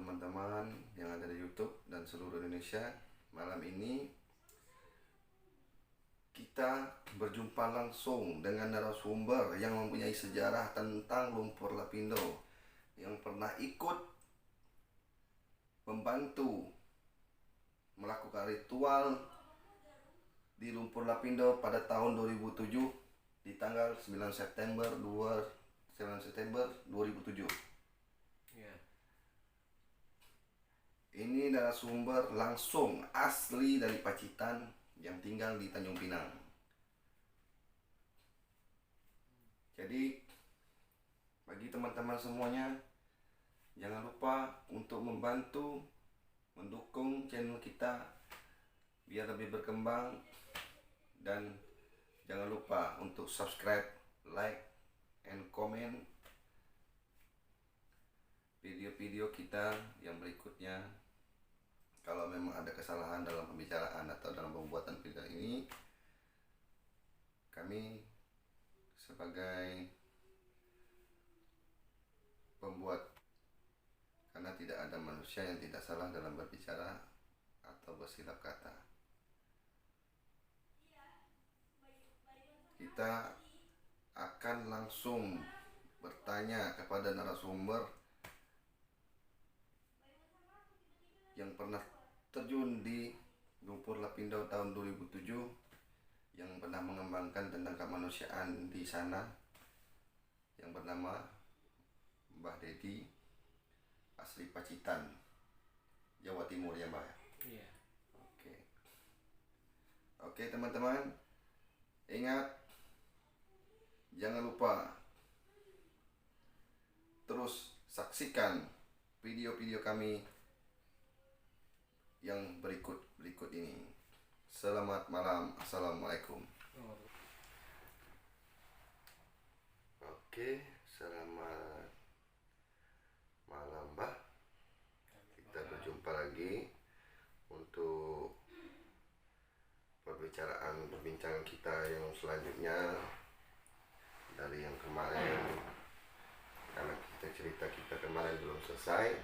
teman-teman yang ada di YouTube dan seluruh Indonesia. Malam ini kita berjumpa langsung dengan narasumber yang mempunyai sejarah tentang lumpur lapindo, yang pernah ikut membantu melakukan ritual di lumpur lapindo pada tahun 2007 di tanggal 9 September 2007. Ini narasumber langsung asli dari Pacitan yang tinggal di Tanjung Pinang. Jadi bagi teman-teman semuanya, jangan lupa untuk membantu mendukung channel kita biar lebih berkembang, dan jangan lupa untuk subscribe, like, and comment video-video kita yang berikutnya. Kalau memang ada kesalahan dalam pembicaraan atau dalam pembuatan video ini, kami sebagai pembuat, karena tidak ada manusia yang tidak salah dalam berbicara atau bersilap kata. Kita akan langsung bertanya kepada narasumber yang pernah terjun di lumpur lapindo tahun 2007, yang pernah mengembangkan tentang kemanusiaan di sana, yang bernama Mbah Dedi, asli Pacitan, Jawa Timur ya Mbah? Iya. Oke teman-teman, ingat, jangan lupa terus saksikan video-video kami yang berikut ini. Selamat malam, assalamualaikum. Oke, selamat malam Mbah. Kita berjumpa lagi untuk perbincangan kita yang selanjutnya dari yang kemarin, karena cerita kita kemarin belum selesai,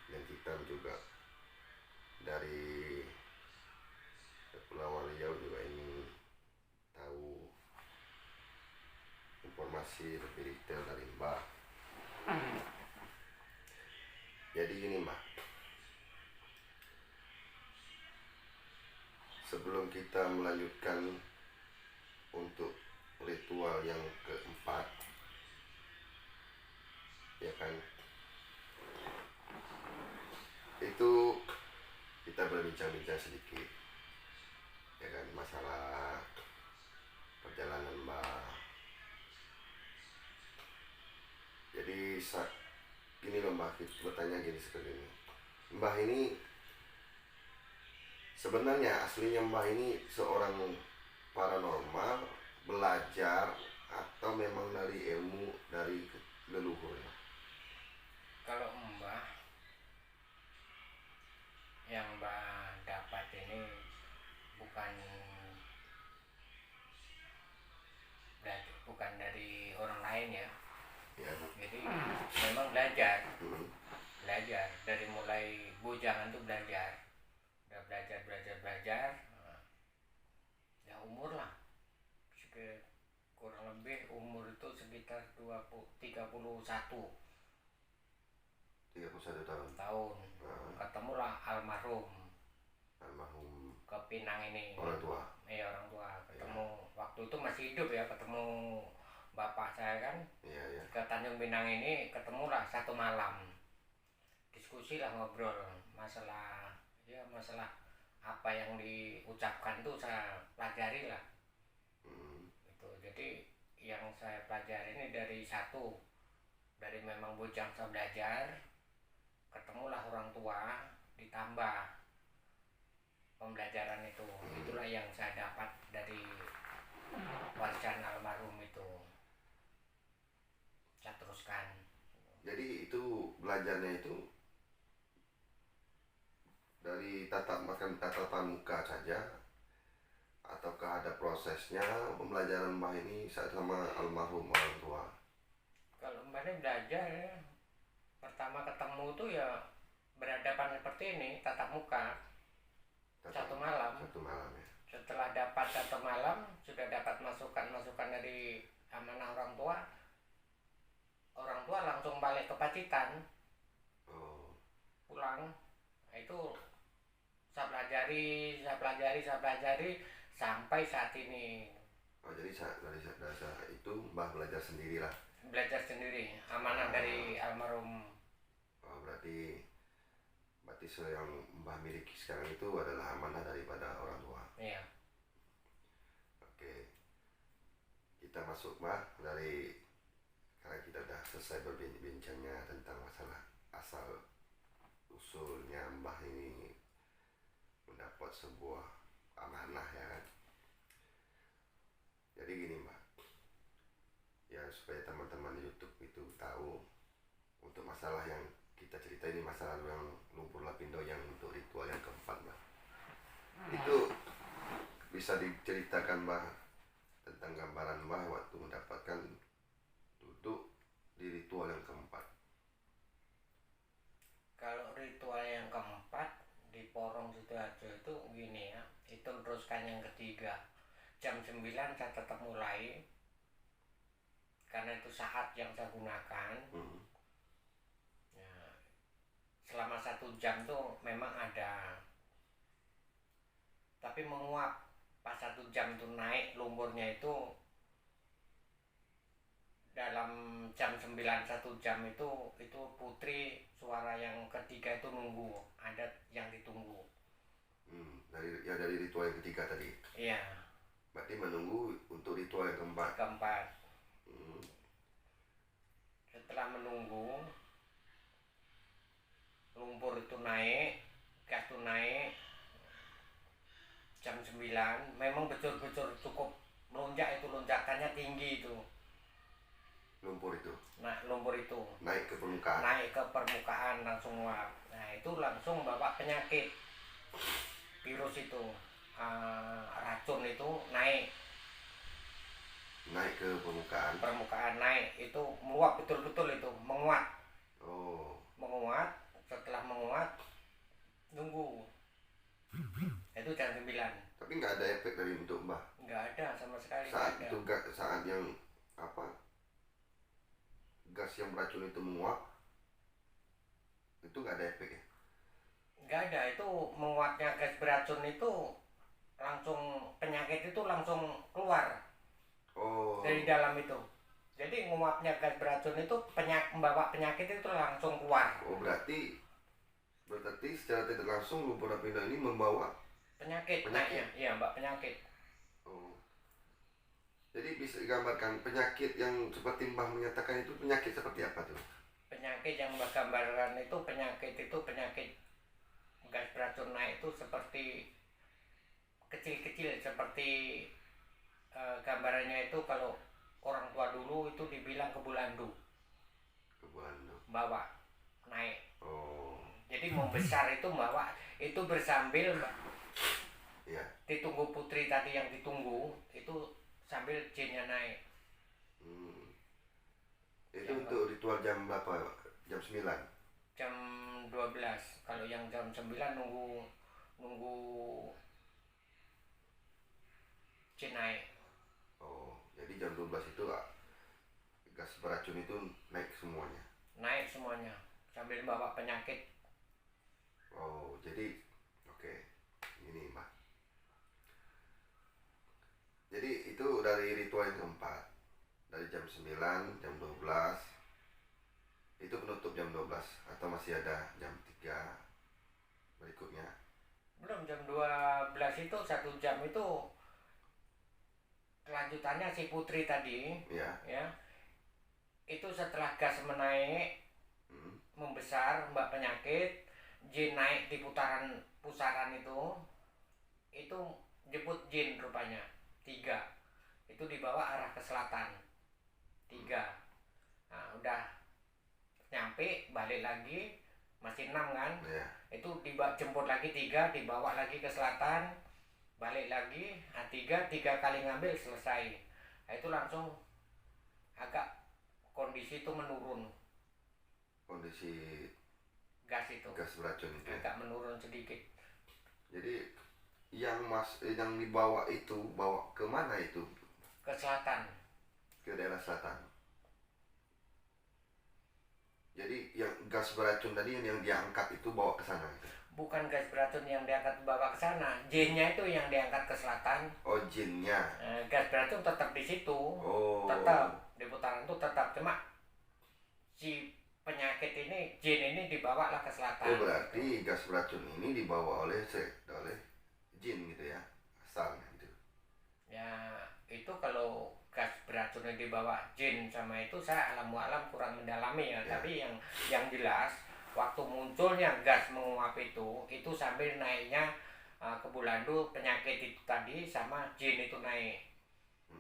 dan kita juga dari Kepulauan Riau juga ingin tahu informasi lebih detail dari Mbah. Jadi gini Mbah, sebelum kita melanjutkan untuk ritual yang keempat, ya kan, itu kita berbincang-bincang sedikit, ya kan, masalah perjalanan Mbah. Jadi gini loh Mbah, kita bertanya gini seperti ini. Mbah ini sebenarnya aslinya Mbah ini seorang paranormal, belajar, atau memang dari ilmu dari leluhurnya? Kalau Mbah, yang Mbah dapat ini bukan dari orang lain ya. Ya. Jadi memang belajar dari mulai bujangan tuh belajar. Udah belajar. Ya umur lah, kurang lebih umur itu sekitar 31 tahun. Ketemulah almarhum ke Pinang ini, orang tua. Orang tua ketemu ya. Waktu itu masih hidup ya, ketemu bapak saya kan. Ya. Ke Tanjung Pinang ini ketemulah satu malam, diskusi lah, ngobrol masalah apa yang diucapkan tuh saya pelajari lah. Itu jadi yang saya pelajari ini dari memang bujang saya belajar, ketemulah orang tua, ditambah pembelajaran itu. Itulah yang saya dapat dari warisan almarhum itu, saya teruskan. Jadi itu belajarnya itu dari tatapan muka saja, ataukah ada prosesnya pembelajaran Mbah ini saat sama almarhum orang tua? Kalau Mbah ini belajar ya, pertama ketemu tuh ya berhadapan seperti ini tatap muka satu malam. Satu malam ya. Setelah dapat satu malam, sudah dapat masukan dari amanah orang tua langsung balik ke Pacitan. Oh. Pulang. Itu saya pelajari sampai saat ini. Oh, jadi dari saat itu Mbah belajar sendiri lah. Belajar sendiri, amanah dari almarhum. Oh, berarti yang Mbah miliki sekarang itu adalah amanah daripada orang tua. Iya. Oke. Kita masuk Mbah karena kita sudah selesai berbincangnya tentang masalah asal usulnya Mbah ini mendapat sebuah amanah ya kan. Jadi gini Mbah, ya supaya teman-teman YouTube itu tahu untuk masalah yang kita cerita ini, masalah yang lumpur lapindo yang untuk ritual yang keempat Mbah, itu bisa diceritakan Mbah tentang gambaran Mbah waktu mendapatkan duduk di ritual yang keempat. Kalau ritual yang keempat di Porong Sidoarjo itu gini ya, itu teruskan yang ketiga. Jam 9 saya tetap mulai, karena itu saat yang saya gunakan. Nah, selama 1 jam tuh memang ada, tapi menguap. Pas 1 jam itu naik lumpurnya itu, dalam jam 9 1 jam itu putri suara yang ketiga itu nunggu, ada yang ditunggu. Dari ritual yang ketiga tadi. Iya. Berarti menunggu untuk ritual yang keempat. Setelah menunggu, lumpur itu naik, gas itu naik. Jam 9 memang betul-betul cukup melonjak, itu lonjakannya tinggi itu. Lumpur itu. Nah, lumpur itu naik ke permukaan. Naik ke permukaan langsung nguap. Nah, itu langsung bawa penyakit. Virus itu, racun itu naik ke permukaan naik, itu meluap betul-betul, itu menguat. Menguat, setelah menguat nunggu. Itu jam 9. Tapi nggak ada efek dari untuk Mbah? Nggak ada sama sekali. Saat yang gas yang beracun itu menguap, itu nggak ada efek ya? Nggak ada, itu menguapnya gas beracun itu langsung, penyakit itu langsung keluar dari dalam itu. Jadi menguapnya gas beracun itu membawa penyakit itu langsung keluar. Berarti secara tidak langsung lumpur lapindo ini membawa penyakit. Iya, mbak, penyakit. Jadi bisa digambarkan penyakit yang seperti Mbah menyatakan itu penyakit seperti apa tuh? Penyakit yang Mbah gambarkan itu penyakit gas beracun naik itu seperti kecil-kecil, seperti gambarannya itu kalau orang tua dulu itu dibilang kebulandu. Bawa naik. Jadi mau besar itu bawa, itu bersambil ya. Ditunggu putri tadi yang ditunggu itu sambil jinnya naik. Itu untuk ritual jam berapa? Jam 9? Jam 12. Kalau yang jam 9 nunggu jin naik. Jadi jam 12 itu gas beracun itu naik semuanya? Naik semuanya, sambil bawa penyakit. Jadi oke. Ini Mbak. Jadi itu dari ritual yang keempat. Dari jam 9, jam 12. Itu penutup jam 12 atau masih ada jam 3 berikutnya? Belum, jam 12 itu 1 jam itu kelanjutannya si putri tadi. Ya. Itu setelah gas menaik, membesar, mbak penyakit, jin naik di pusaran itu jemput jin rupanya 3. Itu dibawa arah ke selatan 3. Nah, udah nyampe, balik lagi masih 6 kan. Itu jemput lagi 3, dibawa lagi ke selatan, balik lagi. Nah, 3 kali ngambil, selesai. Nah, itu langsung agak kondisi itu menurun. Kondisi gas itu gas beracun itu. agak menurun sedikit. Jadi yang dibawa itu bawa ke mana itu? Ke selatan. Ke daerah selatan. Jadi yang gas beracun tadi yang diangkat itu bawa ke sana gitu. Bukan gas beracun yang diangkat bawa ke sana, jinnya itu yang diangkat ke selatan. Oh, jinnya. Gas beracun tetap di situ. Oh. Tetap di putaran itu tetap, cuma si penyakit ini, jin ini dibawa lah ke selatan. Oh, berarti gas beracun ini dibawa oleh jin gitu ya, asalnya gitu. Ya itu kalau gas beracunnya dibawa jin sama itu saya alam kurang mendalami ya. Tapi yang jelas waktu munculnya gas menguap itu sambil naiknya ke Bulandu penyakit itu tadi sama jin itu naik.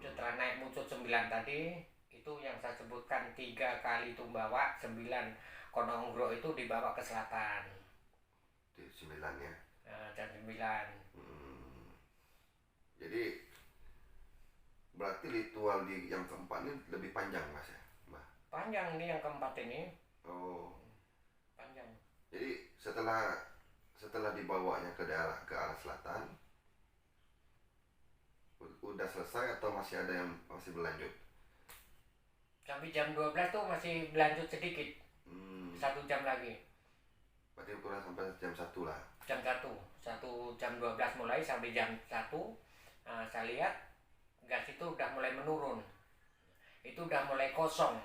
Setelah naik muncul 9 tadi itu yang saya sebutkan 3 kali itu bawa 9 Kononggro itu dibawa ke selatan. Di 9 ya. Jam 9. Jadi berarti ritual yang keempat ini lebih panjang Mas ya, Mbak? Panjang nih yang keempat ini. Oh. Panjang. Jadi setelah dibawanya ke arah selatan, udah selesai atau masih ada yang masih berlanjut? Sampai jam 12 tuh masih berlanjut sedikit. 1 jam lagi. Berarti kurang sampai jam 1 lah. Jam 1 jam 12 mulai sampai jam 1. Saya lihat gas itu udah mulai menurun. Itu udah mulai kosong.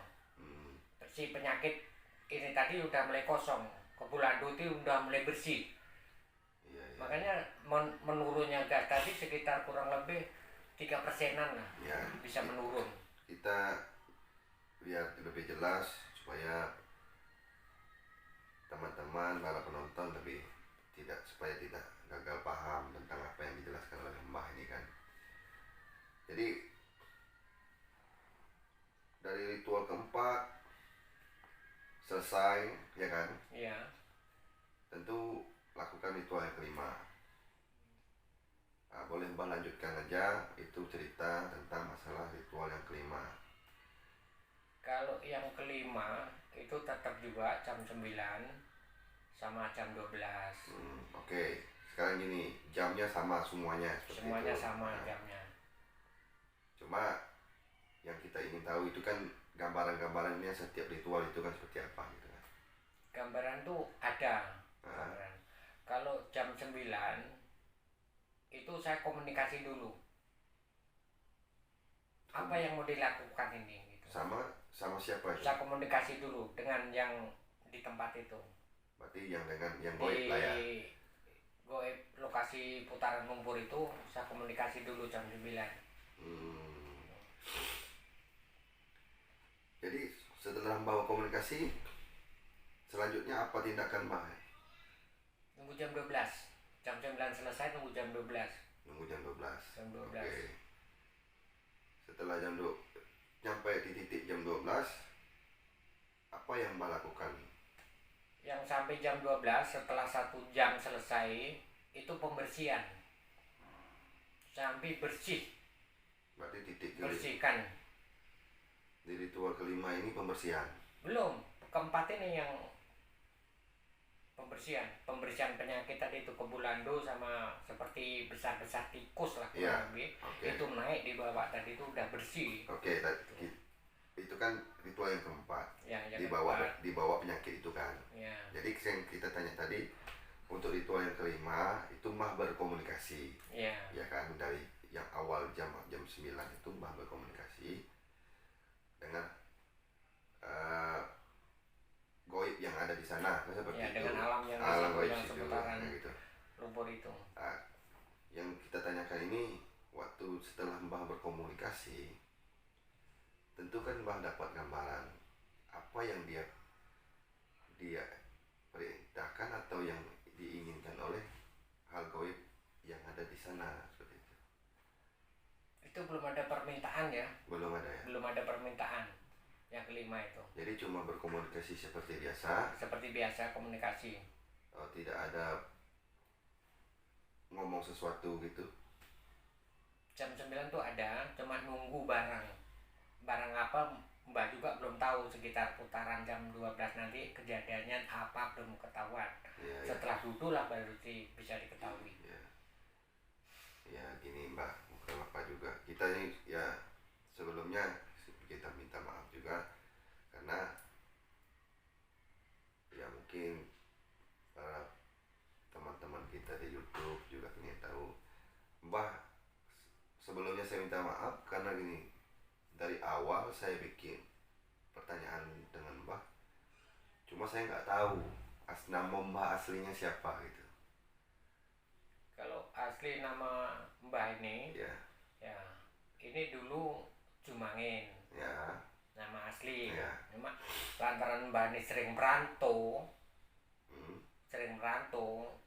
Si penyakit ini tadi udah mulai kosong. Ke Bulandu itu udah mulai bersih. Iya. Makanya menurunnya gas tadi sekitar kurang lebih 3%-an lah. Ya, bisa menurun. Kita biar lebih jelas supaya teman-teman para penonton supaya tidak gagal paham tentang apa yang dijelaskan oleh Mbah ini kan. Jadi dari ritual keempat selesai ya kan? Iya. Tentu lakukan ritual yang kelima. Boleh Mbah lanjutkan aja itu cerita tentang masalah ritual yang kelima. Kalau yang kelima itu tetap juga jam 9 sama jam 12. Oke. Sekarang gini, jamnya sama semuanya seperti Semuanya itu. sama jamnya. Cuma yang kita ingin tahu itu kan gambaran-gambarannya setiap ritual itu kan seperti apa gitu kan. Gambaran tuh ada. Gambaran. Kalau jam 9 itu saya komunikasi dulu. Apa yang mau dilakukan ini gitu. Sama siapa itu? Saya komunikasi dulu dengan yang di tempat itu. Berarti yang goib lah ya. Goib lokasi putaran lumpur itu saya komunikasi dulu jam 9. Jadi setelah Mbak komunikasi, selanjutnya apa tindakan Mbak? Nunggu jam 12. Jam 9 selesai, nunggu jam 12. Nunggu jam 12. Jam 12. Oke. Setelah nyampe di titik jam 12, apa yang Mbak lakukan? Yang sampai jam 12 setelah 1 jam selesai itu pembersihan. Sampai bersih. Berarti titik bersihkan. Di ritual kelima ini pembersihan. Belum, keempat ini yang pembersihan penyakit tadi itu ke Bulandu sama seperti besar-besar tikus lah kurang lebih. Okay. Itu naik di bawah tadi itu udah bersih. Oke, itu kan ritual yang keempat. Yang dibawa penyakit itu kan. Ya. Jadi yang kita tanya tadi untuk ritual yang kelima itu Mbah berkomunikasi. Ya. Ya kan, dari yang awal jam 9 itu Mbah berkomunikasi dengan goib yang ada di sana, seperti ya, itu. Dengan alam goib yang seputaran gitu. Lumpur itu. Yang kita tanyakan ini waktu setelah Mbah berkomunikasi, tentu kan Mbah dapat gambaran apa yang dia perintahkan atau yang diinginkan oleh hal goib yang ada di sana seperti itu. Itu belum ada permintaan ya? Belum ada ya? Belum ada permintaan yang kelima itu. Jadi cuma berkomunikasi seperti biasa? Seperti biasa komunikasi. Oh, tidak ada ngomong sesuatu gitu? Jam 9 tuh ada, cuma nunggu barang apa Mbah juga belum tahu sekitar putaran jam 12 nanti kejadiannya apa belum ketahuan. Ya, Setelah duduk lah baru bisa diketahui. ya, ya gini Mbak, bukan apa juga. Kita ini ya sebelumnya kita minta maaf juga karena ya mungkin para teman-teman kita di YouTube juga ingin tahu. Mbah, sebelumnya saya minta maaf karena gini, dari awal saya bikin pertanyaan dengan Mbah, cuma saya nggak tahu nama Mbah aslinya siapa gitu. Kalau asli nama Mbah ini, Ya, ya ini dulu Jumangin, ya, nama asli. ya. Cuma lantaran Mbah ini sering merantau, Hmm.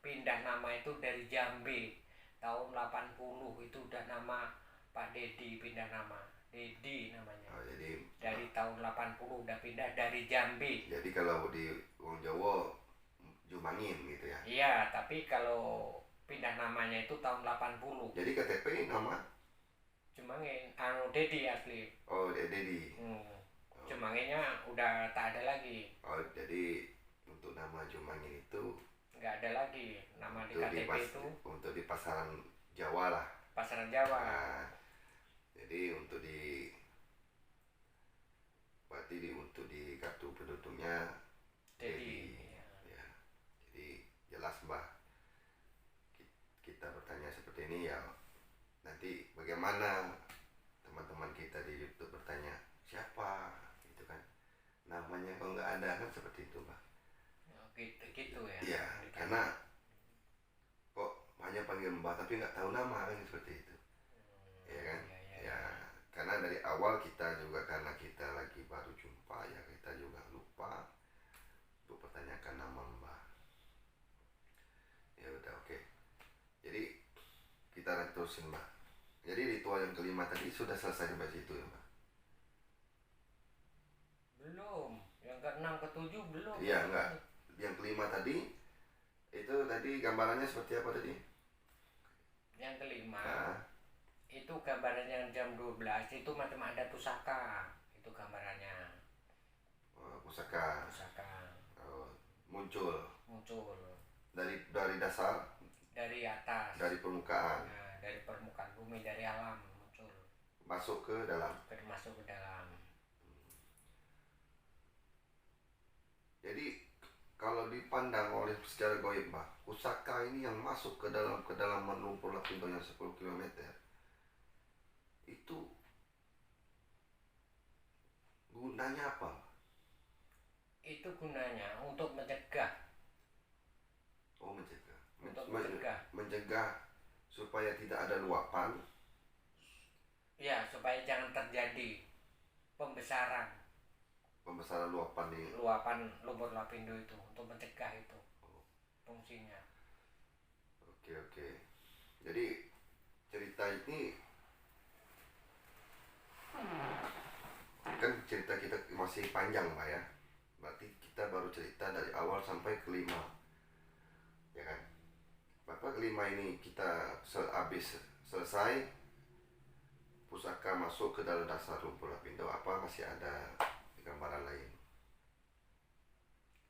pindah nama itu dari Jambi tahun 80 itu udah nama Pak Dedi, pindah nama Dedi namanya. Oh, jadi Dari tahun 80 udah pindah dari Jambi. jadi kalau di Wong Jawa Jumangin gitu ya. Iya, tapi kalau pindah namanya itu tahun 80. Jadi KTP nama Jumangin, Dedi asli. Dedi. Jumanginnya udah tak ada lagi. Oh, jadi untuk nama Jumangin itu Nggak ada lagi nama di untuk KTP itu. untuk di pasaran Jawa lah. Pasaran Jawa. Nah, jadi untuk di kartu penduduknya Dedi. ya. Jadi jelas Mbah, kita bertanya seperti ini ya, nanti bagaimana teman-teman kita di YouTube bertanya siapa gitu kan, namanya kalau nggak ada kan seperti itu Mbah. Gitu ya. Iya, karena kok hanya panggil Mbah tapi nggak tahu nama kan seperti itu. Ya kan? Ya, karena dari awal kita juga karena kita lagi baru jumpa ya, kita juga lupa untuk pertanyakan nama Mbah. Ya udah, oke. Jadi kita terusin Mbah. Jadi ritual yang kelima tadi sudah selesai sampai situ ya Mbah? Belum. Yang ke-6 ke-7 belum. Iya, enggak. Yang kelima tadi itu tadi gambarannya seperti apa tadi? Yang kelima Nah, itu gambarannya jam 12 itu macam ada pusaka. Itu gambarannya. pusaka muncul dari dasar, dari atas, dari permukaan, nah, dari permukaan bumi, dari alam muncul, masuk ke dalam. masuk ke dalam. Jadi kalau dipandang oleh secara goib Mbah, pusaka ini yang masuk ke dalam lumpur Lapindo yang 10 km itu gunanya apa? Itu gunanya untuk mencegah. Oh, mencegah. Untuk mencegah. Mencegah supaya tidak ada luapan. Ya, supaya jangan terjadi pembesaran luapan lumpur Lapindo itu, untuk mencegah itu fungsinya. Oke. Jadi cerita ini kan cerita kita masih panjang Pak ya. Berarti kita baru cerita dari awal sampai kelima, ya kan? Bapak kelima ini kita habis selesai pusaka masuk ke dalam dasar lumpur Lapindo, apa masih ada gambaran lain?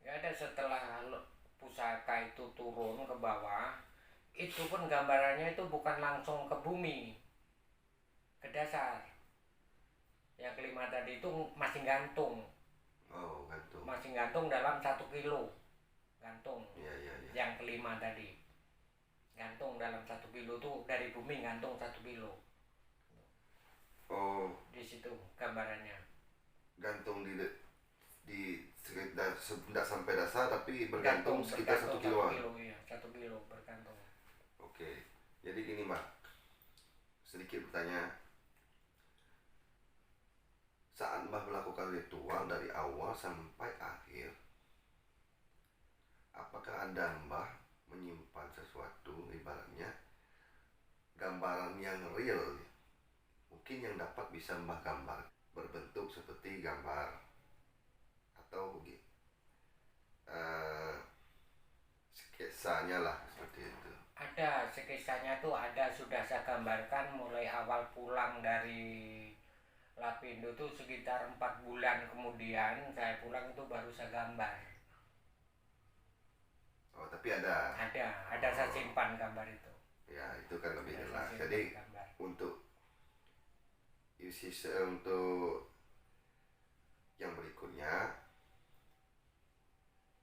Ya ada, setelah pusaka itu turun ke bawah, itu pun gambarannya itu bukan langsung ke bumi, ke dasar. Yang kelima tadi itu masih gantung. Oh, gantung. Masih gantung dalam 1 kilo. Gantung. Iya. Yang kelima tadi gantung dalam 1 kilo tuh, dari bumi gantung 1 kilo. Oh, di situ gambarannya. Gantung di sekitar tidak sampai dasar tapi bergantung sekitar 1 kiloan. 1 kilo bergantung. Oke. Jadi gini Mbak, sedikit bertanya. Saat Mbak melakukan ritual dari awal sampai akhir, apakah Anda Mbak menyimpan sesuatu, ibaratnya gambaran yang real, mungkin yang dapat bisa Mbak gambar, berbentuk seperti gambar atau sketsanya lah seperti itu? Ada sketsanya tuh, ada, sudah saya gambarkan mulai awal pulang dari Lapindo tuh sekitar 4 bulan kemudian saya pulang itu baru saya gambar. Oh, tapi ada. Ada saya simpan gambar itu. Ya, itu kan lebih Ada saya jelas. simpan Jadi gambar. untuk untuk yang berikutnya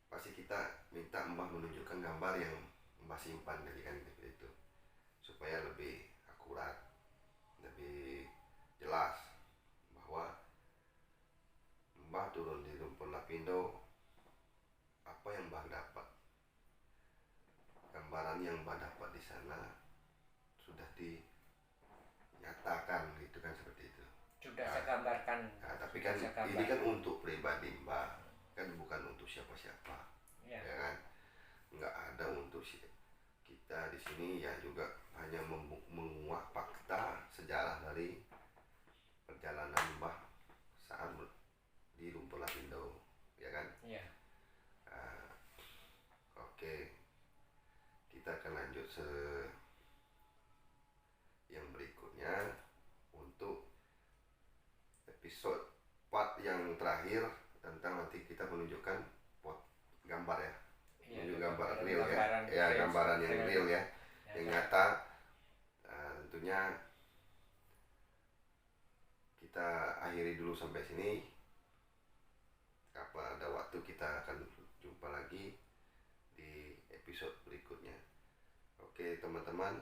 pasti kita minta Mbah menunjukkan gambar yang Mbah simpan tadi kan itu, supaya lebih akurat, lebih jelas bahwa Mbah turun di rumpun Lapindo, apa yang Mbah dapat, gambaran yang Mbah dapat di sana sudah dinyatakan gitu kan, seperti itu. Sudah saya gambarkan. Nah, tapi kan ini kan untuk pribadi Mbah, kan bukan untuk siapa-siapa, ya kan? Nggak ada untuk kita di sini, ya juga hanya menguak fakta sejarah dari perjalanan Mbah saat di rumpun Lapindo, ya kan? Iya. Nah, oke, kita akan lanjut yang berikutnya untuk episode part yang terakhir, tentang nanti kita menunjukkan gambar ya, menunjuk gambar real ya, gambaran yang real ya, yang nyata. Tentunya kita akhiri dulu sampai sini. Kapan ada waktu kita akan jumpa lagi di episode berikutnya. Oke teman-teman,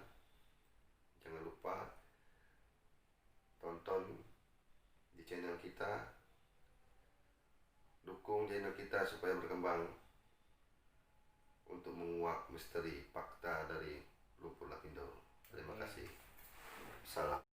jangan lupa tonton di channel kita, dukung channel kita supaya berkembang untuk menguak misteri fakta dari lumpur Lapindo. Terima kasih. Salam.